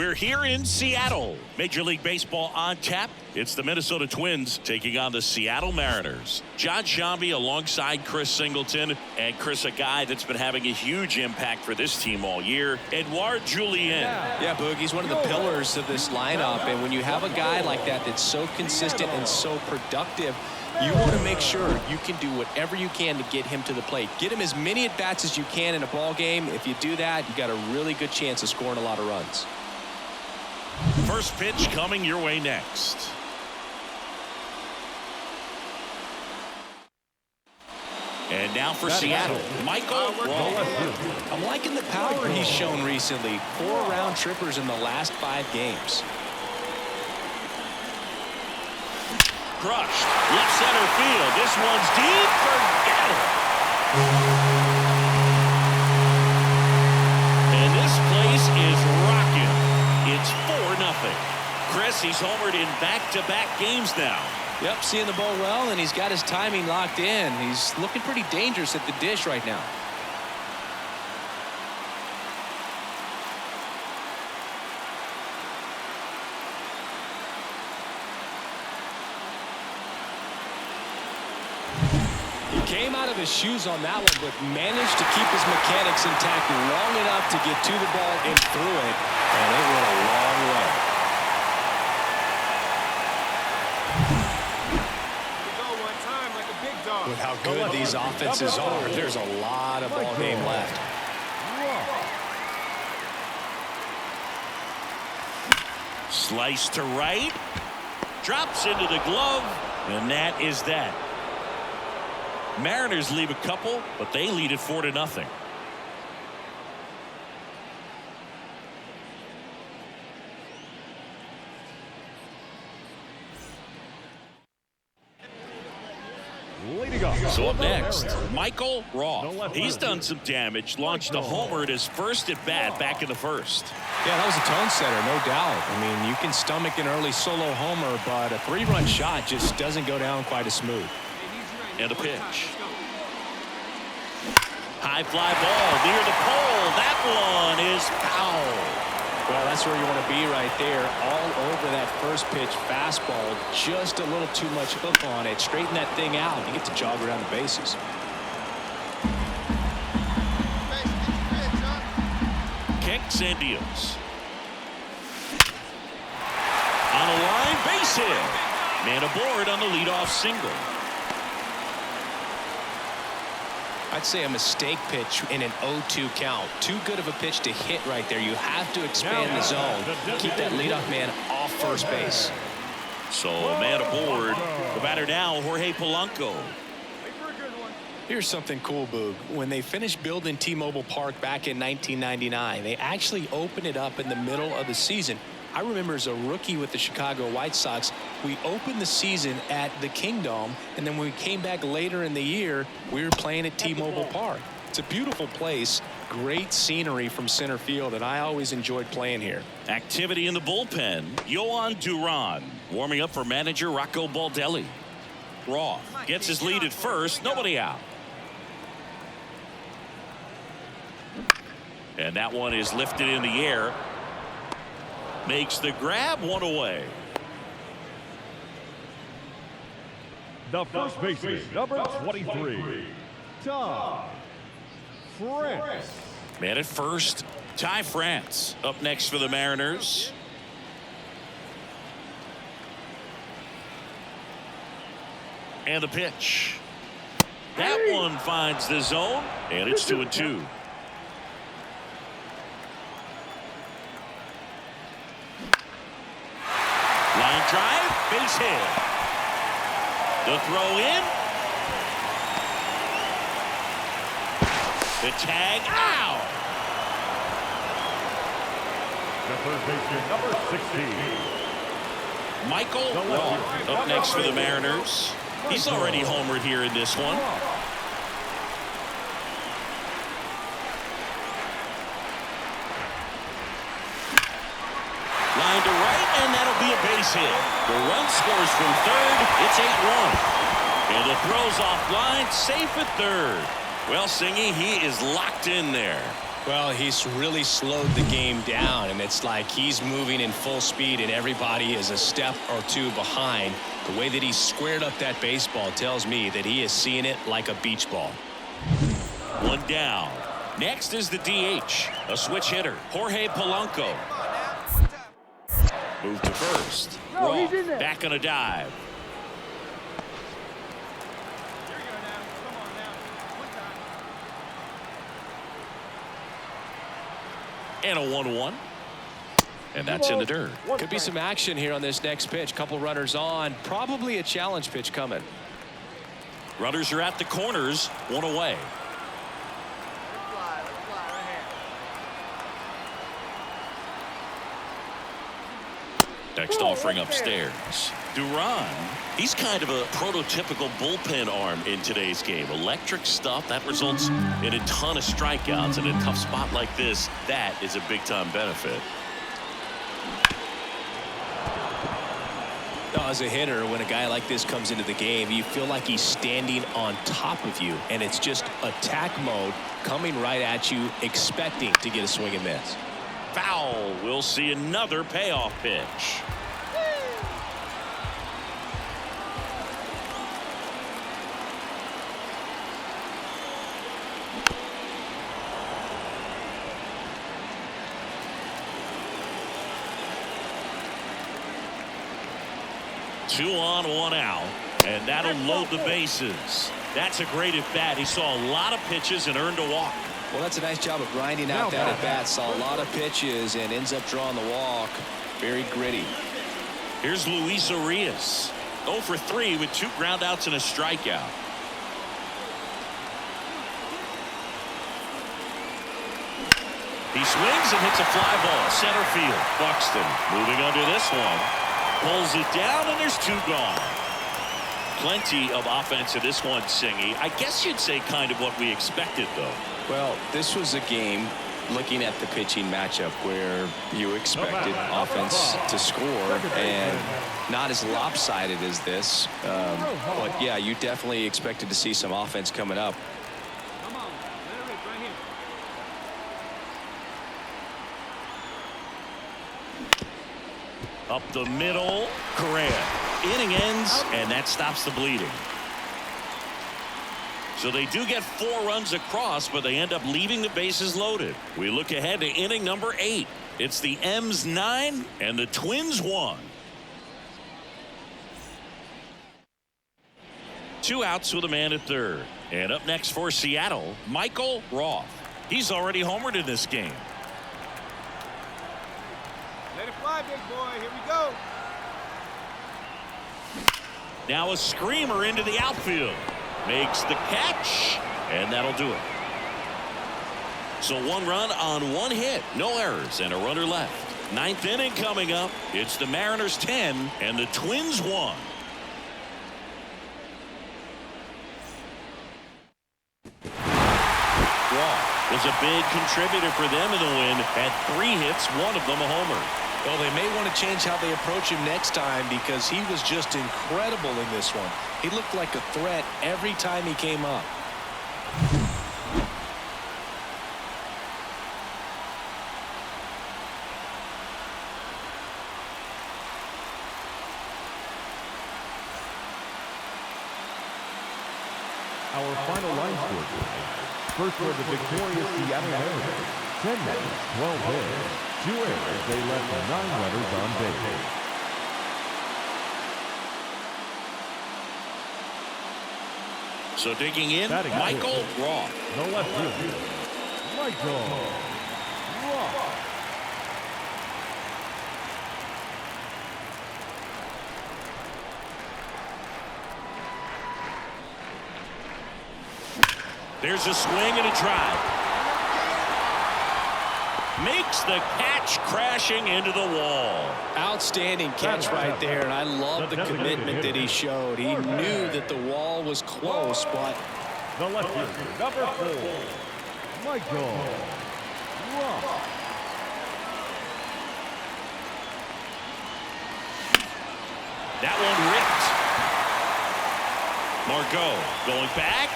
We're here in Seattle. Major League Baseball on tap. It's the Minnesota Twins taking on the Seattle Mariners. John Sciambi alongside Chris Singleton. And Chris, a guy that's been having a huge impact for this team all year, Edouard Julien. Yeah, Boog, he's one of the pillars of this lineup. And when you have a guy like that that's so consistent and so productive, you want to make sure you can do whatever you can to get him to the plate. Get him as many at-bats as you can in a ball game. If you do that, you got a really good chance of scoring a lot of runs. First pitch coming your way next. And now for Seattle, Michael Roth. I'm liking the power he's shown recently. 4 round trippers in the last 5 games. Crushed. Left center field. This one's deep. Forget it. And this place is rocking. It's 4-0. Chris, he's homered in back-to-back games now. Yep, seeing the ball well, and he's got his timing locked in. He's looking pretty dangerous at the dish right now. He came out of his shoes on that one, but managed to keep his mechanics intact long enough to get to the ball and through it, and it went a long way. With how good these offenses are, there's a lot of ball game left. Slice to right. Drops into the glove. And that is that. Mariners leave a couple, but they lead it 4-0. So up next, Michael Roth. He's done some damage, launched a homer at his first at bat back in the first. Yeah, that was a tone setter, no doubt. I mean, you can stomach an early solo homer, but a 3-run shot just doesn't go down quite as smooth. And a pitch. High fly ball near the pole. That one is foul. Well, that's where you want to be right there. All over that first pitch fastball. Just a little too much hook on it. Straighten that thing out. You get to jog around the bases. Kicks and deals. On a line, base hit. Man aboard on the leadoff single. I'd say a mistake pitch in an 0-2 count. Too good of a pitch to hit right there. You have to expand the zone. Keep that leadoff man off first base. So a man aboard. The batter now, Jorge Polanco. Here's something cool, Boog. When they finished building T-Mobile Park back in 1999, they actually opened it up in the middle of the season. I remember as a rookie with the Chicago White Sox, we opened the season at the Kingdome, and then when we came back later in the year, we were playing at T-Mobile Park. It's a beautiful place, great scenery from center field, and I always enjoyed playing here. Activity in the bullpen. Yohan Duran warming up for manager Rocco Baldelli. Roth gets his lead at first, nobody out. And that one is lifted in the air. Makes the grab, one away. The first baseman, number 23, Ty France. Man at first, Ty France up next for the Mariners. And the pitch. That one finds the zone, and it's 2-2. Line drive, base hit. The throw in. The tag out. The first baseman, number 16. Michael Roth up next for the Mariners. He's already homered here in this one. Line to right, and that'll be a base hit. The run scores from third. It's 8-1. And the throw's offline, safe at third. Well, Singy, he is locked in there. Well, he's really slowed the game down, and it's like he's moving in full speed and everybody is a step or two behind. The way that he squared up that baseball tells me that he is seeing it like a beach ball. One down. Next is the DH, a switch hitter, Jorge Polanco. Move to first. Roth back on a dive. And a 1-1. And that's in the dirt. Could be some action here on this next pitch. Couple runners on. Probably a challenge pitch coming. Runners are at the corners, one away. Next offering upstairs. Duran, he's kind of a prototypical bullpen arm in today's game. Electric stuff that results in a ton of strikeouts. In a tough spot like this, that is a big-time benefit. As a hitter, when a guy like this comes into the game, you feel like he's standing on top of you, and it's just attack mode coming right at you, expecting to get a swing and miss. Foul. We'll see another payoff pitch. Two on, one out, and that'll load the bases. That's a great at bat. He saw a lot of pitches and earned a walk. Well, that's a nice job of grinding out that at bat. Saw a lot of pitches and ends up drawing the walk. Very gritty. Here's Luis Arias, 0 for 3 with 2 groundouts and a strikeout. He swings and hits a fly ball center field. Buxton moving under this one. Pulls it down, and there's 2 gone. Plenty of offense in this one, Singy. I guess you'd say kind of what we expected, though. Well, this was a game, looking at the pitching matchup, where you expected offense to score, and not as lopsided as this. But, yeah, you definitely expected to see some offense coming up. Up the middle, Correa. Inning ends, and that stops the bleeding. So they do get 4 runs across, but they end up leaving the bases loaded. We look ahead to inning number 8. It's the M's 9 and the Twins 1. 2 outs with a man at third. And up next for Seattle, Michael Roth. He's already homered in this game. Let it fly, big boy. Here we go. Now a screamer into the outfield. Makes the catch, and that'll do it. So 1 run on 1 hit. No errors and a runner left. 9th inning coming up. It's the Mariners 10 and the Twins 1. Roth was a big contributor for them in the win. Had 3 hits, 1 of them a homer. Well, they may want to change how they approach him next time, because he was just incredible in this one. He looked like a threat every time he came up. Our final line score tonight. First for the victorious Seattle Mariners. 10 men, 12 hits, 2 errors. They left 9 runners on base. So digging in, Batting Michael fifth. Roth. The left fielder, Michael Roth. There's a swing and a drive. Makes the catch, crashing into the wall. Outstanding catch right there, and I love the commitment that he showed. He knew that the wall was close, but The left fielder, number 4, Michael Roth. That one ripped. Margot going back,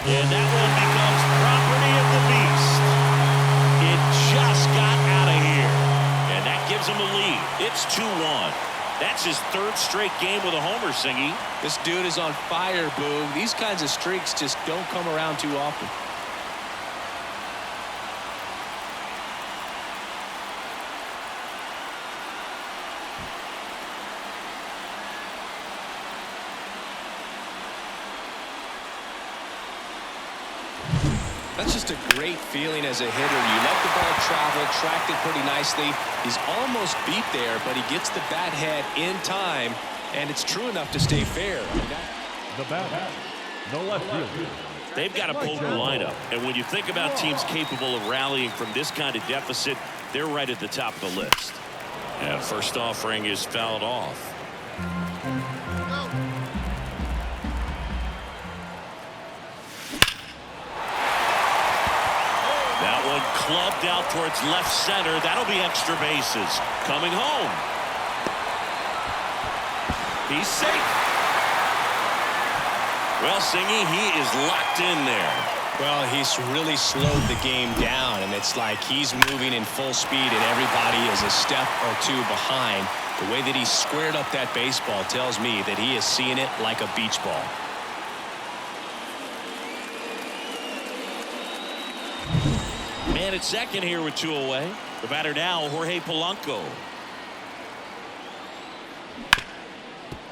and that one becomes property of the beast. gives him the lead. It's 2-1. That's his third straight game with a homer, Singy. This dude is on fire, Boog. These kinds of streaks just don't come around too often. That's just a great feeling as a hitter. You let the ball travel, tracked it pretty nicely. He's almost beat there, but he gets the bat head in time, and it's true enough to stay fair. The bat, the left fielder. They've got a potent lineup, and when you think about teams capable of rallying from this kind of deficit, they're right at the top of the list. And first offering is fouled off. That one clubbed out towards left center. That'll be extra bases. Coming home. He's safe. Well, Singy, he is locked in there. Well, he's really slowed the game down, and it's like he's moving in full speed, and everybody is a step or two behind. The way that he squared up that baseball tells me that he is seeing it like a beach ball. Man at second here with 2 away. The batter now, Jorge Polanco.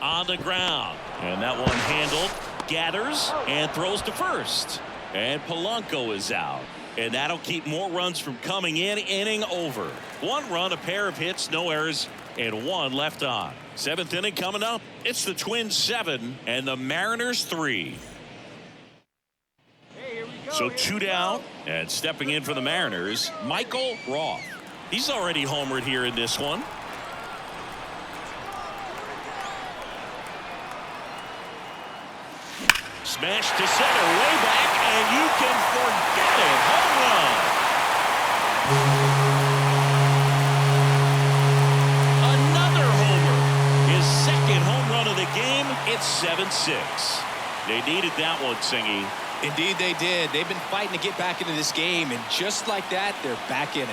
On the ground. And that one handled. Gathers and throws to first. And Polanco is out. And that'll keep more runs from coming in. Inning over. 1 run, a pair of hits, no errors, and 1 left on. 7th inning coming up. It's the Twins 7 and the Mariners 3. So 2 down, and stepping in for the Mariners, Michael Roth. He's already homered here in this one. Smash to center, way back, and you can forget it. Home run. Another homer. His second home run of the game. It's 7-6. They needed that one, Singy. Indeed they did. They've been fighting to get back into this game, and just like that, they're back in it.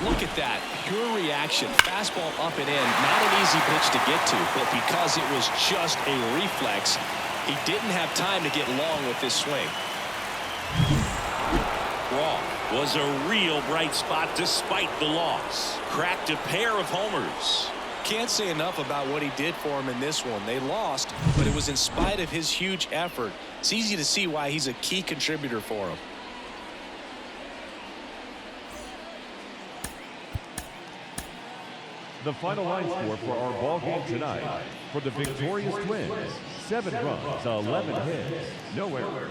Look at that. Pure reaction. Fastball up and in. Not an easy pitch to get to, but because it was just a reflex, he didn't have time to get long with this swing. Was a real bright spot despite the loss. Cracked a pair of homers. Can't say enough about what he did for him in this one. They lost, but it was in spite of his huge effort. It's easy to see why he's a key contributor for him. The final line score for our ball game tonight for the victorious Twins: 7 runs, 11 hits, no errors.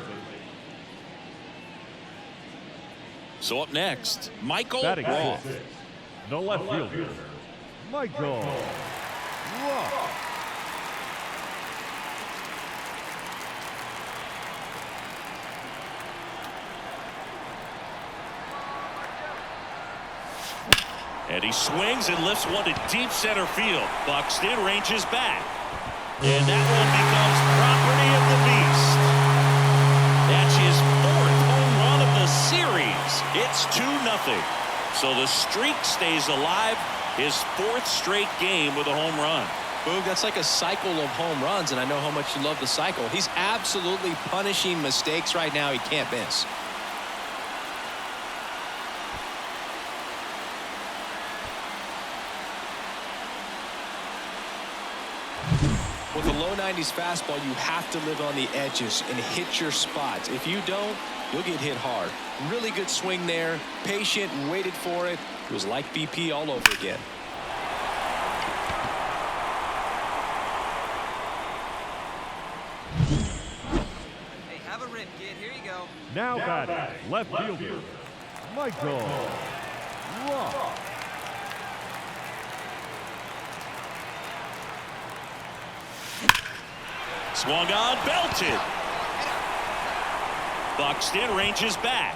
So up next, Michael Batting Roth. sixth, the left fielder, Michael Roth. And he swings and lifts one to deep center field. Buxton ranges back. And that one becomes property of the beast. That's his 4th home run of the series. It's 2-0. So the streak stays alive. His 4th straight game with a home run. Boog, that's like a cycle of home runs, and I know how much you love the cycle. He's absolutely punishing mistakes right now he can't miss. With a low 90s fastball, you have to live on the edges and hit your spots. If you don't, you'll get hit hard. Really good swing there. Patient and waited for it. It was like BP all over again. Hey, have a rip, kid. Here you go. Now batting, left fielder, Michael Roth. Swung on, belted. Buxton ranges back.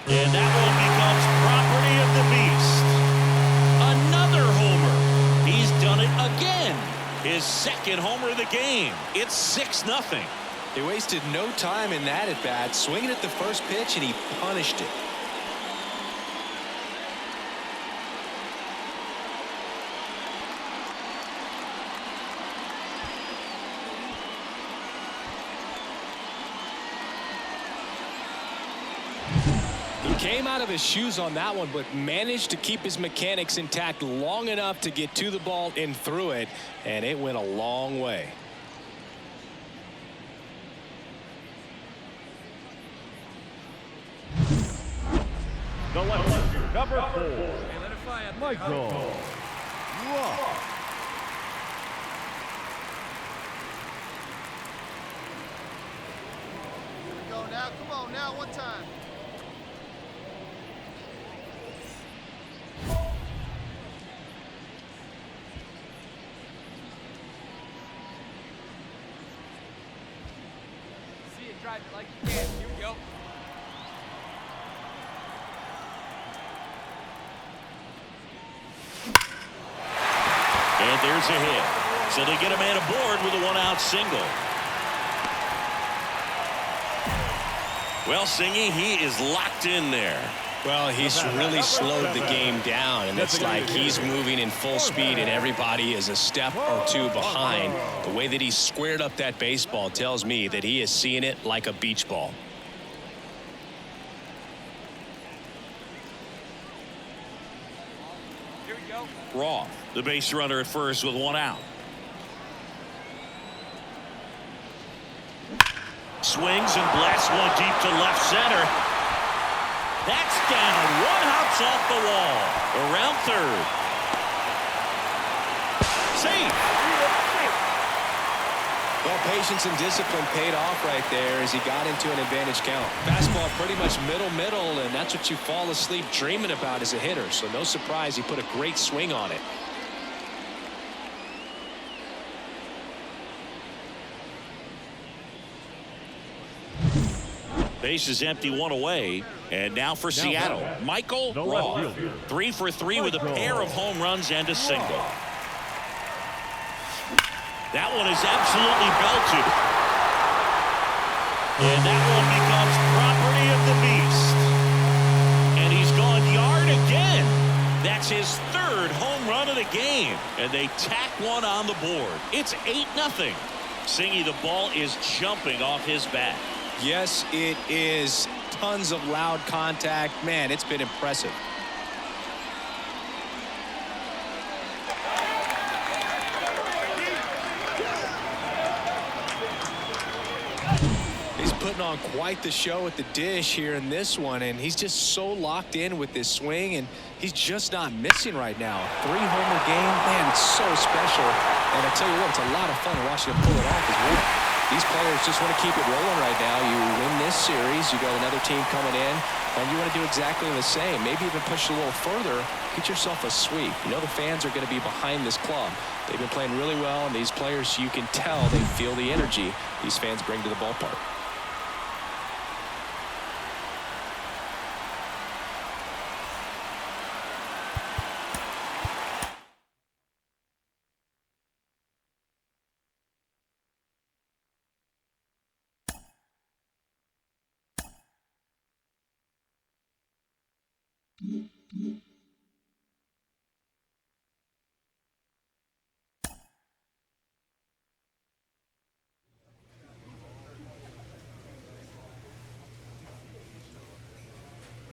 And that one becomes property of the beast. Another homer. He's done it his second homer of the game. It's 6-0. They wasted no time in that at bat, swinging at the first pitch, and he punished it. He came out of his shoes on that one, but managed to keep his mechanics intact long enough to get to the ball and through it, and it went a long way. The left, number 4, Hey, let it fly up there. Michael. Rock. Here we go now. Come on now, one time. See it, drive it like you can. Here we go. And there's a hit. So they get a man aboard with a one-out single. Well, Singy, he is locked in there. Well, he's really slowed the game down, and it's like he's moving in full speed and everybody is a step or two behind. The way that he squared up that baseball tells me that he is seeing it like a beach ball. Here we go. Roth, the base runner at first with one out. Swings and blasts one deep to left center. That's down. One hops off the wall. Around third. Safe. Well, patience and discipline paid off right there as he got into an advantage count. Fastball pretty much middle, and that's what you fall asleep dreaming about as a hitter. So no surprise he put a great swing on it. Base is empty, one away. And now for Seattle, Michael Roth. 3 for 3 with a pair of home runs and a single. That one is absolutely belted. And that one becomes property of the beast. And he's gone yard again. That's his third home run of the game. And they tack one on the board. It's 8-0. Singy, the ball is jumping off his bat. Yes, it is. Tons of loud contact. Man, it's been impressive. He's putting on quite the show at the dish here in this one, and he's just so locked in with this swing, and he's just not missing right now. 3-homer game, man, it's so special. And I tell you what, it's a lot of fun watching him pull it off as well. These players just want to keep it rolling right now. You win this series, you got another team coming in, and you want to do exactly the same. Maybe even push it a little further, get yourself a sweep. You know the fans are going to be behind this club. They've been playing really well, and these players, you can tell they feel the energy these fans bring to the ballpark.